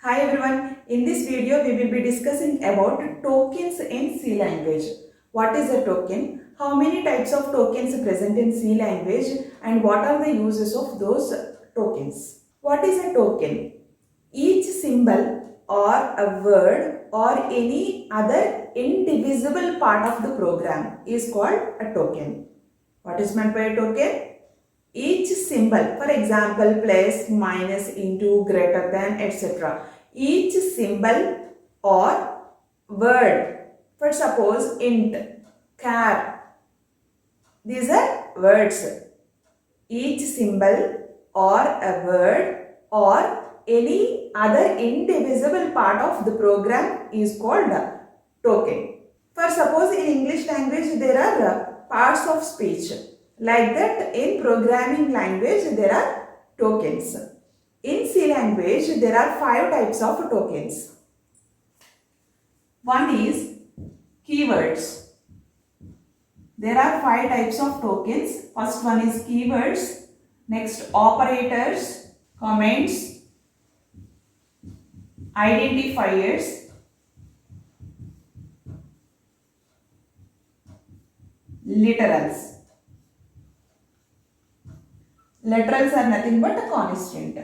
Hi everyone, in this video we will be discussing about tokens in C language. What is a token? How many types of tokens present in C language and what are the uses of those tokens? What is a token? Each symbol or a word or any other indivisible part of the program is called a token. What is meant by a token? Each symbol, for example, plus, minus, into, greater than, etc. Each symbol or word, for suppose int, char, these are words. Each symbol or a word or any other indivisible part of the program is called a token. For suppose in English language there are parts of speech. Like that in programming language there are tokens. In C language there are 5 types of tokens. One is keywords. There are 5 types of tokens. First one is keywords. Next operators, comments, identifiers, literals. Literals are nothing but a constant.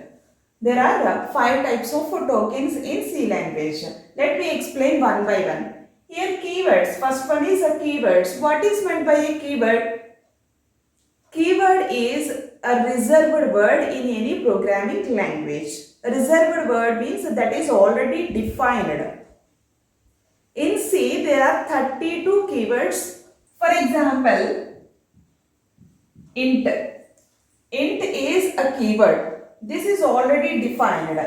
There are 5 types of tokens in C language. Let me explain one by one. Here keywords. First one is a keywords. What is meant by a keyword? Keyword is a reserved word in any programming language. A reserved word means that is already defined. In C there are 32 keywords. For example, int. Int is a keyword. This is already defined.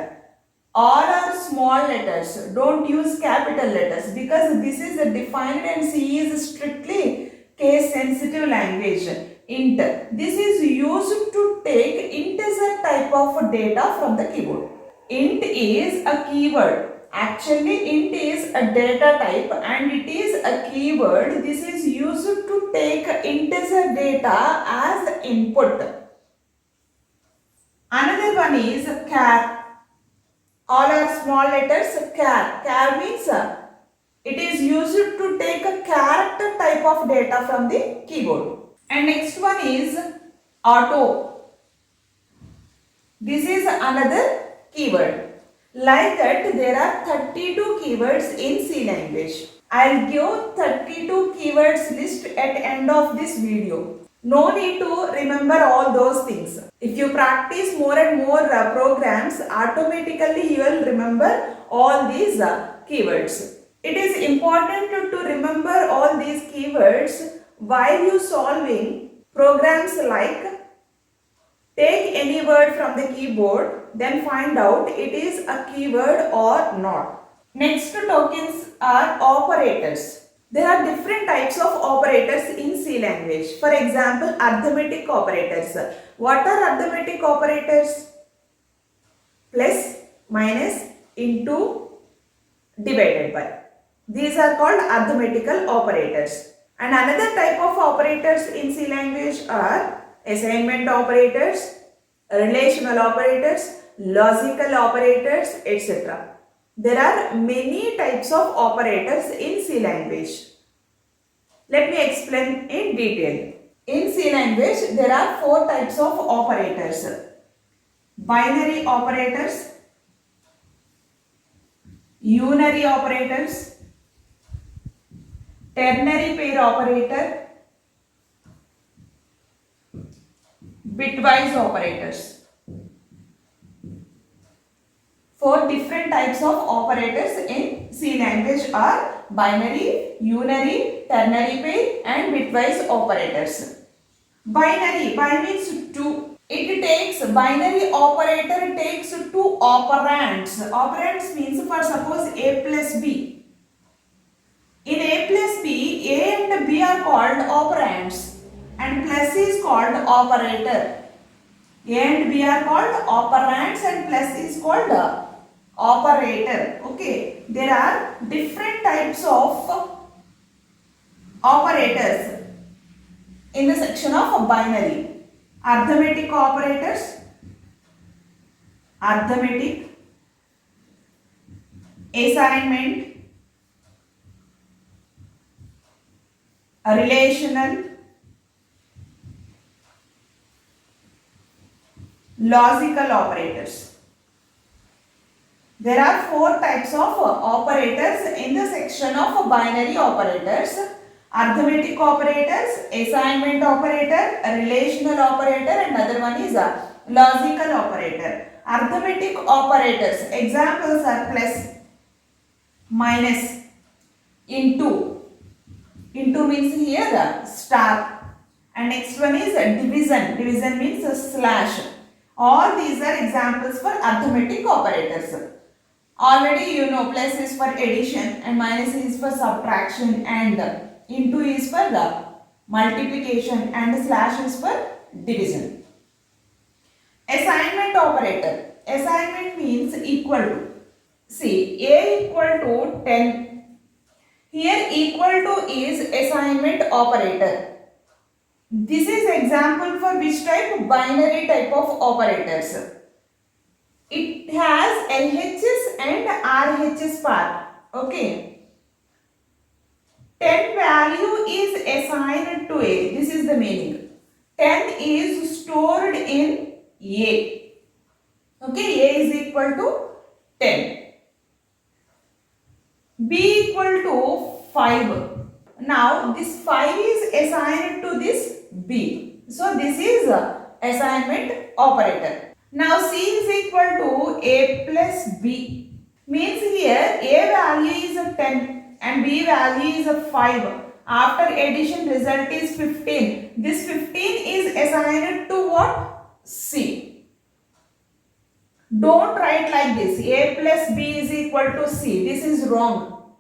All are small letters. Don't use capital letters because this is defined and C is strictly case sensitive language. Int. This is used to take integer type of data from the keyboard. Int is a keyword. Actually, int is a data type and it is a keyword. This is used to take integer data as input. Another one is char. All are small letters. Char. Char means it is used to take a character type of data from the keyboard. And next one is auto. This is another keyword. Like that there are 32 keywords in C language. I'll give 32 keywords list at end of this video. No need to remember all those things. If you practice more and more programs, automatically you will remember all these keywords. It is important to remember all these keywords while you solving programs like take any word from the keyboard, then find out it is a keyword or not. Next tokens are operators. There are different types of operators in C language. For example, arithmetic operators. What are arithmetic operators? Plus, minus, into, divided by. These are called arithmetical operators. And another type of operators in C language are assignment operators, relational operators, logical operators, etc. There are many types of operators in C language. Let me explain in detail. In C language, there are 4 types of operators. Binary operators, unary operators, ternary pair operator, bitwise operators. 4 different types of operators in C language are binary, unary, ternary pair and bitwise operators. Binary, by means 2. It takes, binary operator takes 2 operands. Operands means for suppose A plus B. In A plus B, A and B are called operands and plus is called operator. A and B are called operands and plus is called operator. Okay, there are different types of operators in the section of binary. Arithmetic operators, arithmetic, assignment, relational, logical operators. There are four types of operators in the section of binary operators: arithmetic operators, assignment operator, a relational operator, and another one is a logical operator. Arithmetic operators examples are plus, minus, into. Into means here star, and next one is division. Division means slash. All these are examples for arithmetic operators. Already you know plus is for addition and minus is for subtraction and into is for the multiplication and slash is for division. Assignment operator. Assignment means equal to. See, A equal to 10. Here equal to is assignment operator. This is example for which type? Binary type of operators. It has LHS and RHS part. Okay. 10 value is assigned to A. This is the meaning. 10 is stored in A. Okay. A is equal to 10. B equal to 5. Now this 5 is assigned to this B. So this is assignment operator. Now C is equal to A plus B. Means here A value is 10 and B value is 5. After addition result is 15. This 15 is assigned to what? C. Don't write like this. A plus B is equal to C. This is wrong.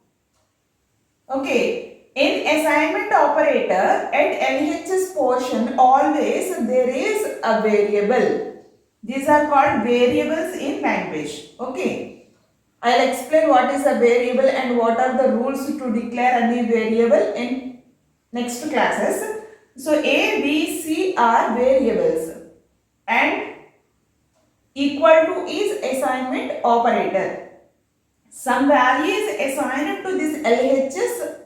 Okay. In assignment operator at LHS portion always there is a variable. These are called variables in language. Okay. I'll explain what is a variable and what are the rules to declare any variable in next classes. So A, B, C are variables and equal to is assignment operator. Some value is assigned to this LHS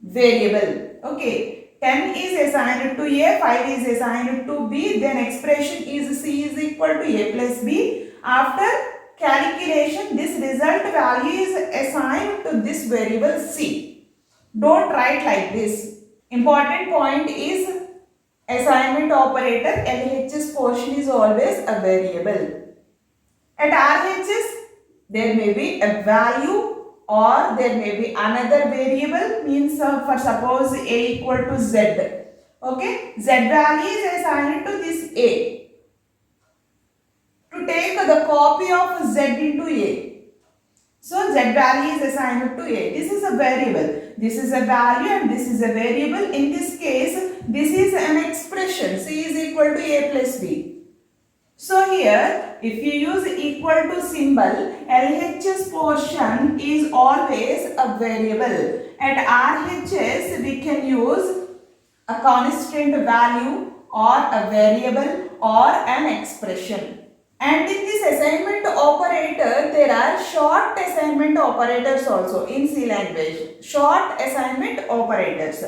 variable. Okay. 10 is assigned to A, 5 is assigned to B, then expression is C is equal to A plus B. After calculation, this result value is assigned to this variable C. Don't write like this. Important point is assignment operator, LHS portion is always a variable. At RHS, there may be a value or there may be another variable, means for suppose A equal to Z. Okay, Z value is assigned to this A. To take the copy of Z into A. So Z value is assigned to A. This is a variable. This is a value and this is a variable. In this case, this is an expression. C is equal to A plus B. So here, if you use equal to symbol, LHS portion is always a variable. At RHS, we can use a constant value or a variable or an expression. And in this assignment operator, there are short assignment operators also in C language. Short assignment operators.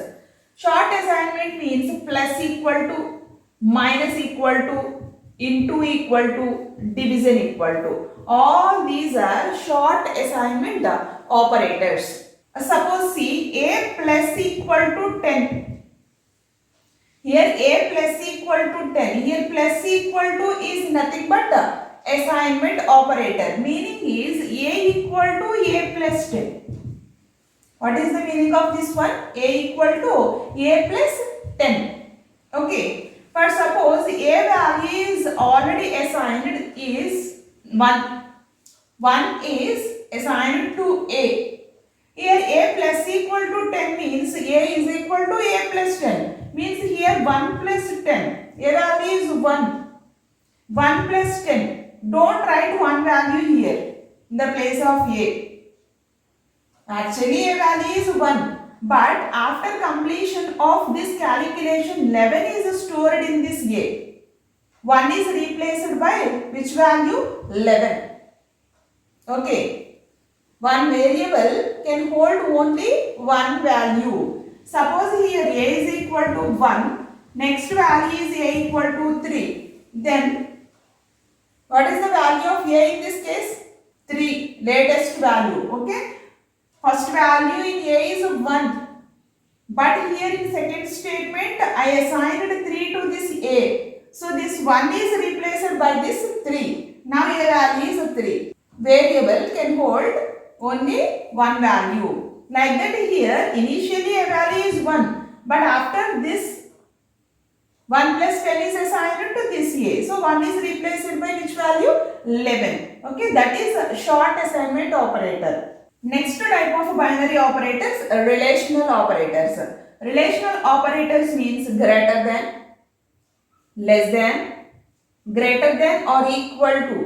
Short assignment means plus equal to, minus equal to, into equal to, division equal to. All these are short assignment operators. Suppose see A plus equal to 10. Here A plus equal to 10. Here plus equal to is nothing but assignment operator. Meaning is A equal to A plus 10. What is the meaning of this one? A equal to A plus 10. Okay. For suppose A value is already assigned is 1. 1 is assigned to A. Here A plus equal to 10 means A is equal to A plus 10. Means here 1 plus 10. A value is 1. 1 plus 10. Don't write 1 value here in the place of A. Actually A value is 1. But after completion of this calculation, 11 is stored in this A. 1 is replaced by which value? 11. Okay. One variable can hold only one value. Suppose here a is equal to 1, next value is a equal to 3. Then what is the value of a in this case? 3, latest value. Okay. First value in a is 1. But here in second statement I assigned 3 to this a. So this 1 is replaced by this 3. Now a value is 3. Variable can hold only one value. Like that here initially a value is 1. But after this 1 plus 10 is assigned to this a. So 1 is replaced by which value? 11. Okay, that is a short assignment operator. Next type of binary operators, relational operators. Relational operators means greater than, less than, greater than or equal to.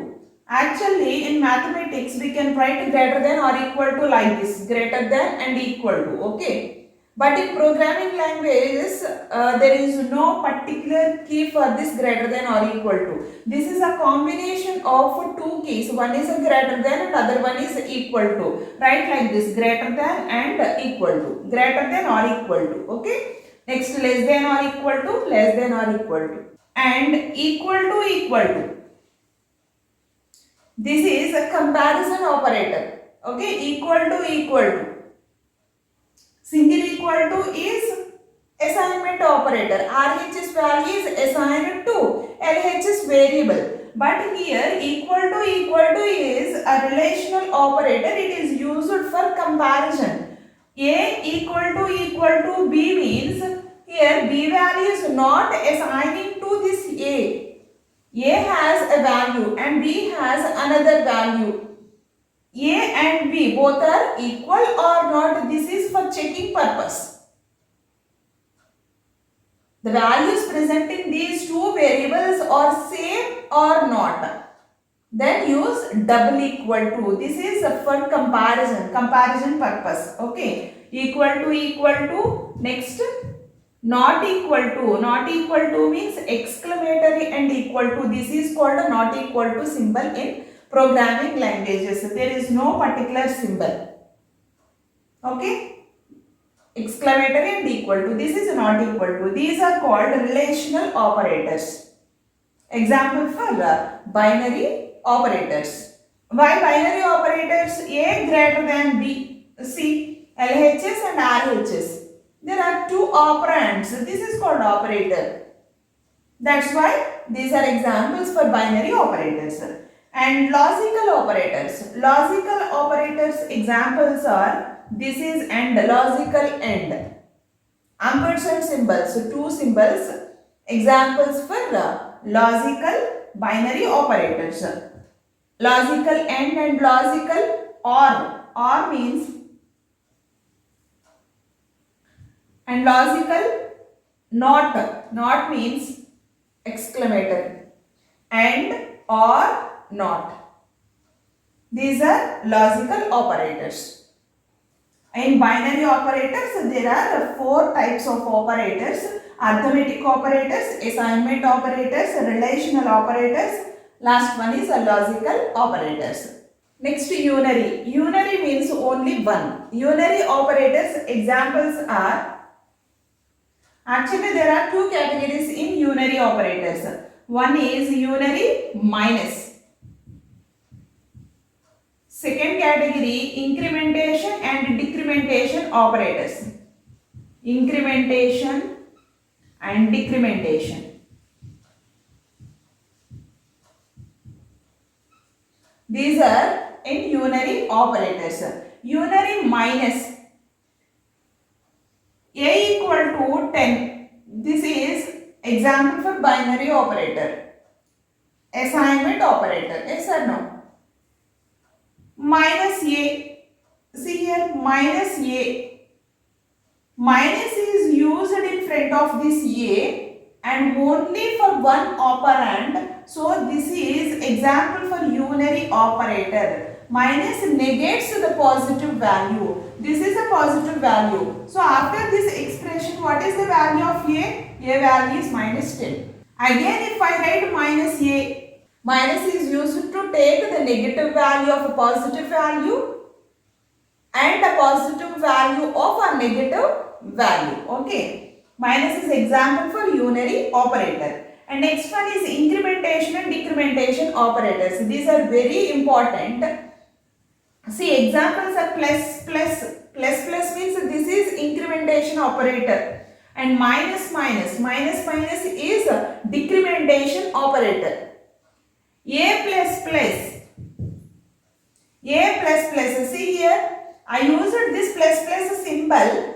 Actually in mathematics we can write greater than or equal to like this, greater than and equal to. Okay. But in programming languages, there is no particular key for this greater than or equal to. This is a combination of two keys. One is a greater than and other one is equal to. Write like this, greater than and equal to. Greater than or equal to. Okay. Next, less than or equal to, less than or equal to. And equal to, equal to. This is a comparison operator. Okay. Equal to, equal to. Single equal to is assignment operator. RHS value is assigned to LHS variable. But here equal to is a relational operator. It is used for comparison. A equal to B means here B value is not assigning to this A. A has a value and B has another value. A and B both are equal or not. This is for checking purpose. The values present in these two variables are same or not. Then use double equal to. This is for comparison purpose. Okay. Equal to. Next, not equal to. Not equal to means exclamatory and equal to. This is called a not equal to symbol in programming languages. There is no particular symbol. Okay. Exclamatory and equal to. This is not equal to. These are called relational operators. Example for binary operators. Why binary operators? A greater than B. See, LHS and RHS. There are two operands. This is called operator. That's why these are examples for binary operators. And logical operators. Logical operators examples are this is and, logical and. Ampersand symbols, two symbols. Examples for logical binary operators. Logical and logical or. Or means and logical not. Not means exclamatory. And or not. These are logical operators. In binary operators, there are four types of operators: arithmetic operators, assignment operators, relational operators. Last one is logical operators. Next, unary. Unary means only one. Unary operators examples are, actually there are two categories in unary operators. One is unary minus. Second category, incrementation and decrementation operators. Incrementation and decrementation. These are in unary operators. Unary minus. A equal to 10. This is example for binary operator. Assignment operator. Yes or no? Minus A. See here, minus A. Minus is used in front of this A and only for one operand. So this is example for unary operator. Minus negates the positive value. This is a positive value. So after this expression, what is the value of A? A value is minus 10. Again, if I write minus A, minus is used to take the negative value of a positive value and a positive value of a negative value. Okay. Minus is example for unary operator. And next one is incrementation and decrementation operators. These are very important. See, examples are plus, plus. Plus, plus means this is incrementation operator. And minus, minus. Minus, minus is a decrementation operator. A plus, plus. A plus, plus. See here, I used this plus, plus symbol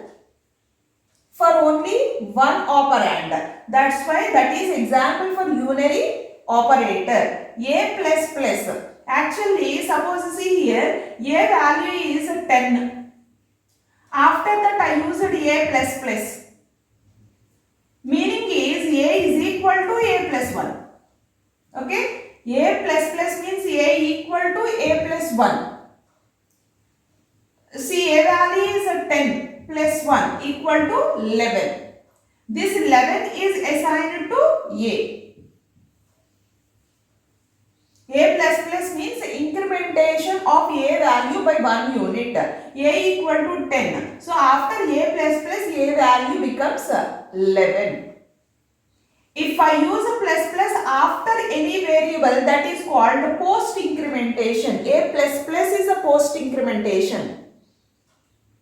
for only one operand. That's why that is example for unary operator. A plus plus. Actually, suppose see here, A value is 10. After that I used A plus plus. Meaning is A is equal to A plus 1. Okay? A plus plus means A equal to A plus 1. See, A value is 10 plus 1 equal to 11. This 11 is assigned to A. A plus plus means incrementation of A value by 1 unit. A equal to 10. So, after A plus plus, A value becomes 11. If I use a plus plus after any variable, that is called post incrementation. A plus plus is a post incrementation.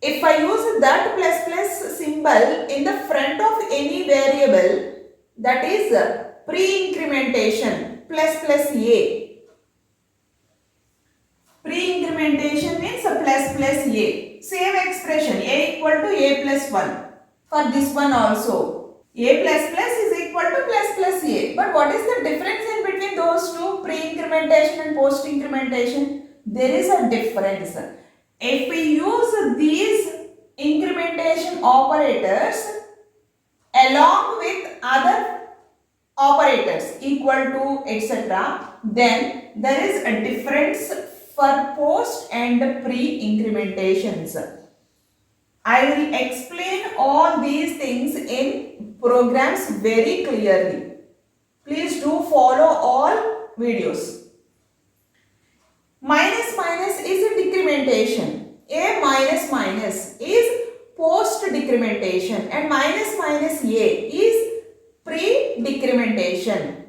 If I use that plus plus symbol in the front of any variable, that is pre-incrementation, plus plus A. Pre-incrementation means plus plus A. Same expression, A equal to A plus 1. For this one also, A plus plus is equal to plus plus A. But what is the difference in between those two, pre-incrementation and post-incrementation? There is a difference. If we use these incrementation operators along with other operators equal to etc., then there is a difference for post and pre-incrementations. I will explain all these things in programs very clearly. Please do follow all videos. Minus minus is a decrementation. A minus minus is post decrementation and minus minus A is pre-decrementation.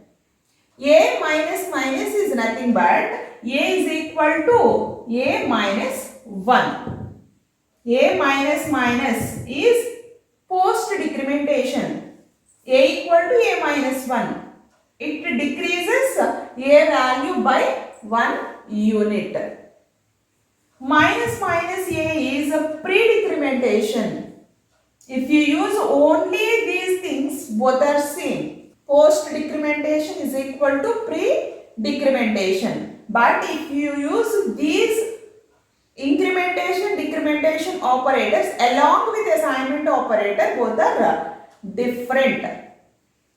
A minus minus is nothing but A is equal to A minus 1. A minus minus is post decrementation. A equal to A minus 1. It decreases A value by 1 unit. Minus minus A is a pre-decrementation. If you use only these things, both are same. Post decrementation is equal to pre-decrementation. But if you use these incrementation, decrementation operators along with assignment operator, both are different.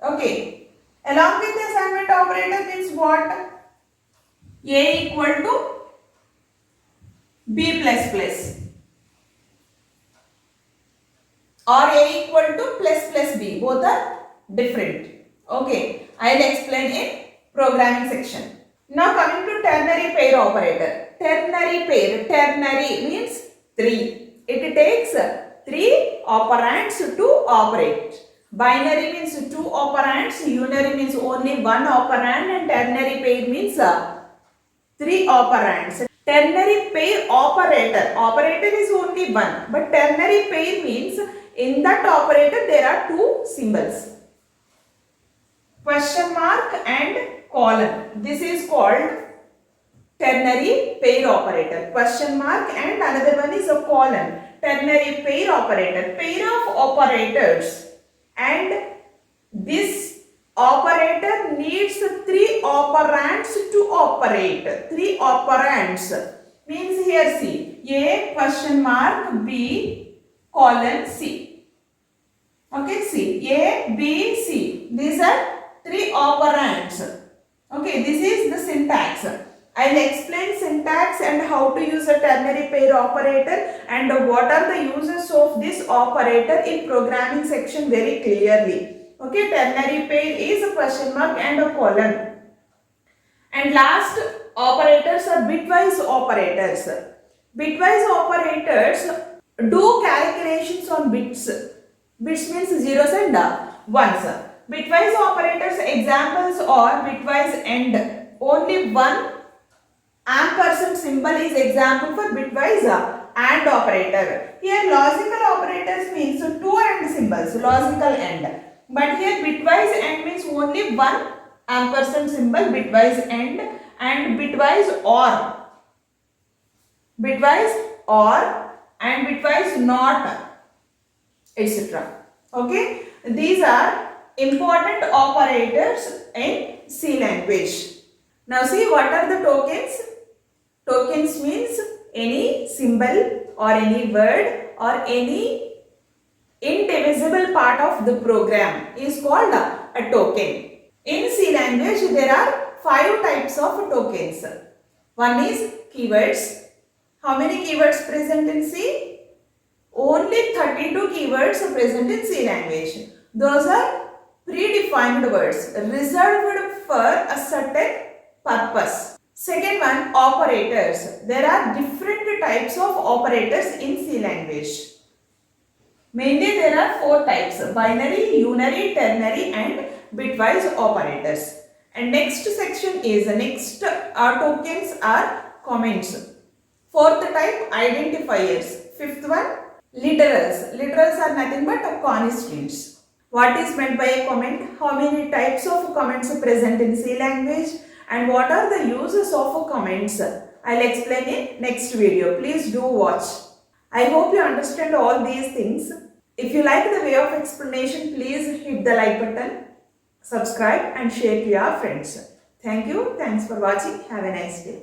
Okay. Along with the assignment operator means what? A equal to B plus plus or A equal to plus plus B. Both are different. Okay. I will explain in programming section. Now coming to ternary pair operator. Ternary pair. Ternary means 3. It takes 3 operands to operate. Binary means 2 operands. Unary means only 1 operand. And ternary pair means 3 operands. Ternary pair operator. Operator is only 1. But ternary pair means in that operator there are 2 symbols. Question mark and colon. This is called ternary pair operator. Question mark and another one is a colon. Ternary pair operator. Pair of operators. And this operator needs 3 operands to operate. 3 operands. Means here see. A question mark B colon C. Okay, C. A, B, C. These are 3 operands. Okay, this is the syntax. I will explain syntax and how to use a ternary pair operator and what are the uses of this operator in programming section very clearly. Okay, ternary pair is a question mark and a colon. And last operators are bitwise operators. Bitwise operators do calculations on bits. Bits means zeros and ones. Bitwise operators examples are bitwise AND. Only one ampersand symbol is example for bitwise AND operator. Here logical operators means two AND symbols, logical AND. But here bitwise AND means only one ampersand symbol, bitwise AND, and bitwise OR and bitwise NOT, etc. Okay, these are important operators in C language. Now see, what are the tokens? Tokens means any symbol or any word or any indivisible part of the program is called a token. In C language there are 5 types of tokens. One is keywords. How many keywords present in C? Only 32 keywords present in C language. Those are predefined words reserved for a certain purpose. Second one, operators. There are different types of operators in C language. Mainly there are 4 types: binary, unary, ternary and bitwise operators. And next section is tokens are comments. Fourth type, identifiers. Fifth one, literals. Literals are nothing but constants. What is meant by a comment? How many types of comments are present in C language? And what are the uses of comments? I'll explain in next video. Please do watch. I hope you understand all these things. If you like the way of explanation, please hit the like button, subscribe and share to your friends. Thank you. Thanks for watching. Have a nice day.